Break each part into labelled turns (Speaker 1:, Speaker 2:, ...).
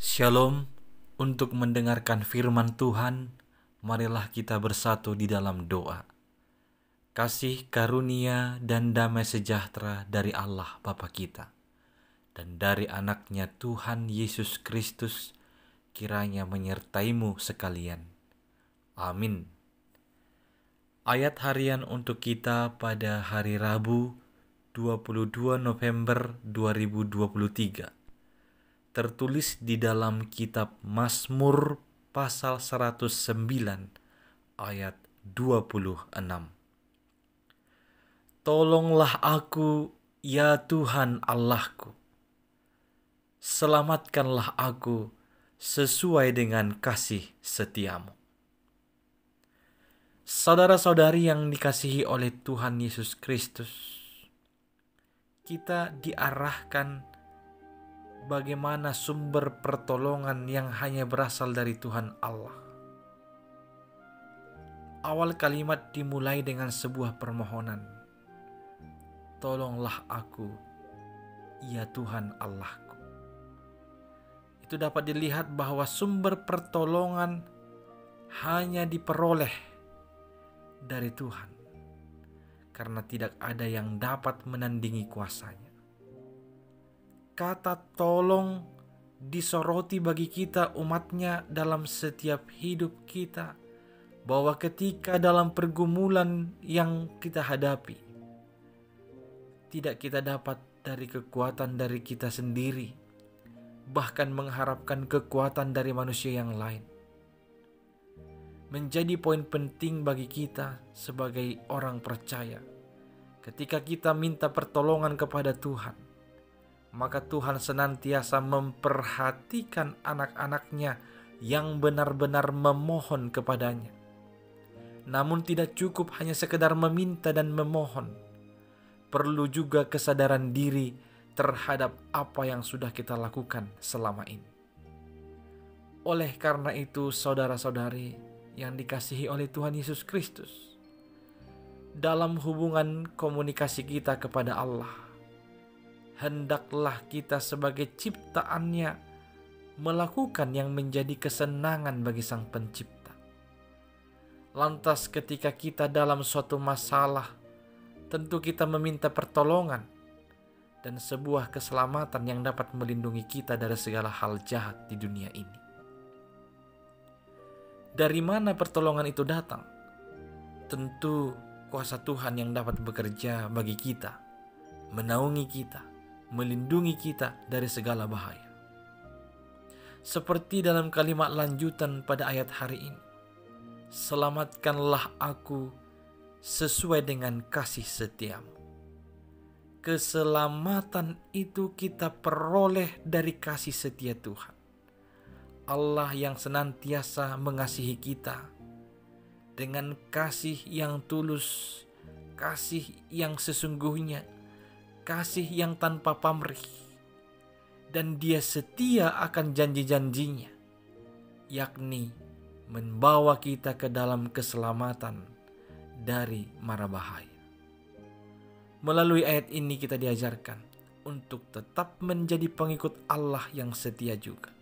Speaker 1: Shalom. Untuk mendengarkan firman Tuhan, marilah kita bersatu di dalam doa. Kasih karunia dan damai sejahtera dari Allah Bapa kita dan dari anaknya Tuhan Yesus Kristus kiranya menyertaimu sekalian. Amin. Ayat harian untuk kita pada hari Rabu 22 November 2023 tertulis di dalam kitab Mazmur pasal 109 ayat 26. Tolonglah aku, ya Tuhan Allahku. Selamatkanlah aku sesuai dengan kasih setiamu. Saudara-saudari yang dikasihi oleh Tuhan Yesus Kristus, kita diarahkan bagaimana sumber pertolongan yang hanya berasal dari Tuhan Allah. Awal kalimat dimulai dengan sebuah permohonan. Tolonglah aku, ya Tuhan Allahku. Itu dapat dilihat bahwa sumber pertolongan hanya diperoleh dari Tuhan, karena tidak ada yang dapat menandingi kuasanya. Kata tolong disoroti bagi kita umatnya dalam setiap hidup kita, bahwa ketika dalam pergumulan yang kita hadapi, tidak kita dapat dari kekuatan dari kita sendiri, bahkan mengharapkan kekuatan dari manusia yang lain. Menjadi poin penting bagi kita sebagai orang percaya, ketika kita minta pertolongan kepada Tuhan, maka Tuhan senantiasa memperhatikan anak-anaknya yang benar-benar memohon kepadanya. Namun tidak cukup hanya sekedar meminta dan memohon. Perlu juga kesadaran diri terhadap apa yang sudah kita lakukan selama ini. Oleh karena itu, saudara-saudari yang dikasihi oleh Tuhan Yesus Kristus, dalam hubungan komunikasi kita kepada Allah, hendaklah kita sebagai ciptaannya melakukan yang menjadi kesenangan bagi Sang Pencipta. Lantas ketika kita dalam suatu masalah, tentu kita meminta pertolongan dan sebuah keselamatan yang dapat melindungi kita dari segala hal jahat di dunia ini. Dari mana pertolongan itu datang? Tentu kuasa Tuhan yang dapat bekerja bagi kita, menaungi kita, melindungi kita dari segala bahaya. Seperti dalam kalimat lanjutan pada ayat hari ini, selamatkanlah aku sesuai dengan kasih setiamu. Keselamatan itu kita peroleh dari kasih setia Tuhan. Allah yang senantiasa mengasihi kita dengan kasih yang tulus, kasih yang sesungguhnya, kasih yang tanpa pamrih, dan Dia setia akan janji-janjinya, yakni membawa kita ke dalam keselamatan dari mara bahaya. Melalui ayat ini kita diajarkan untuk tetap menjadi pengikut Allah yang setia juga.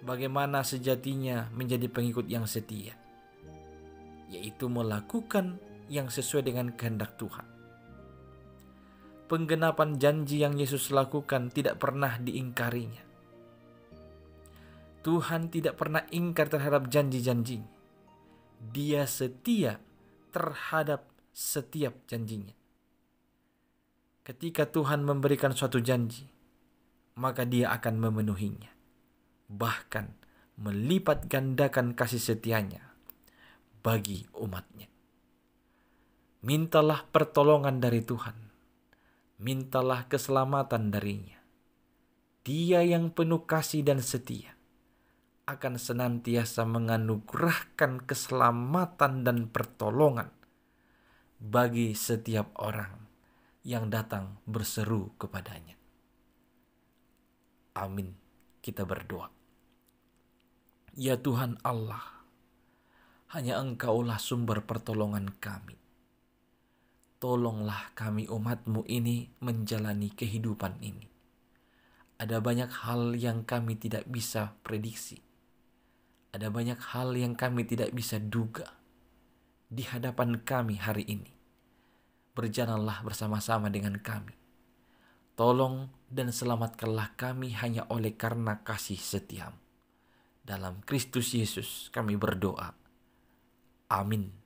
Speaker 1: Bagaimana sejatinya menjadi pengikut yang setia? Yaitu melakukan yang sesuai dengan kehendak Tuhan. Penggenapan janji yang Yesus lakukan tidak pernah diingkarinya. Tuhan tidak pernah ingkar terhadap janji-janjinya. Dia setia terhadap setiap janjinya. Ketika Tuhan memberikan suatu janji, maka Dia akan memenuhinya. Bahkan melipat gandakan kasih setianya bagi umatnya. Mintalah pertolongan dari Tuhan. Mintalah keselamatan darinya. Dia yang penuh kasih dan setia akan senantiasa menganugerahkan keselamatan dan pertolongan bagi setiap orang yang datang berseru kepadanya. Amin. Kita berdoa. Ya Tuhan Allah, hanya Engkaulah sumber pertolongan kami. Tolonglah kami umat-Mu ini menjalani kehidupan ini, Ada banyak hal yang kami tidak bisa prediksi. Ada banyak hal yang kami tidak bisa duga di hadapan kami hari ini. Berjalanlah bersama-sama dengan kami. Tolong dan selamatkanlah kami hanya oleh karena kasih setiamu. Dalam Kristus Yesus kami berdoa. Amin.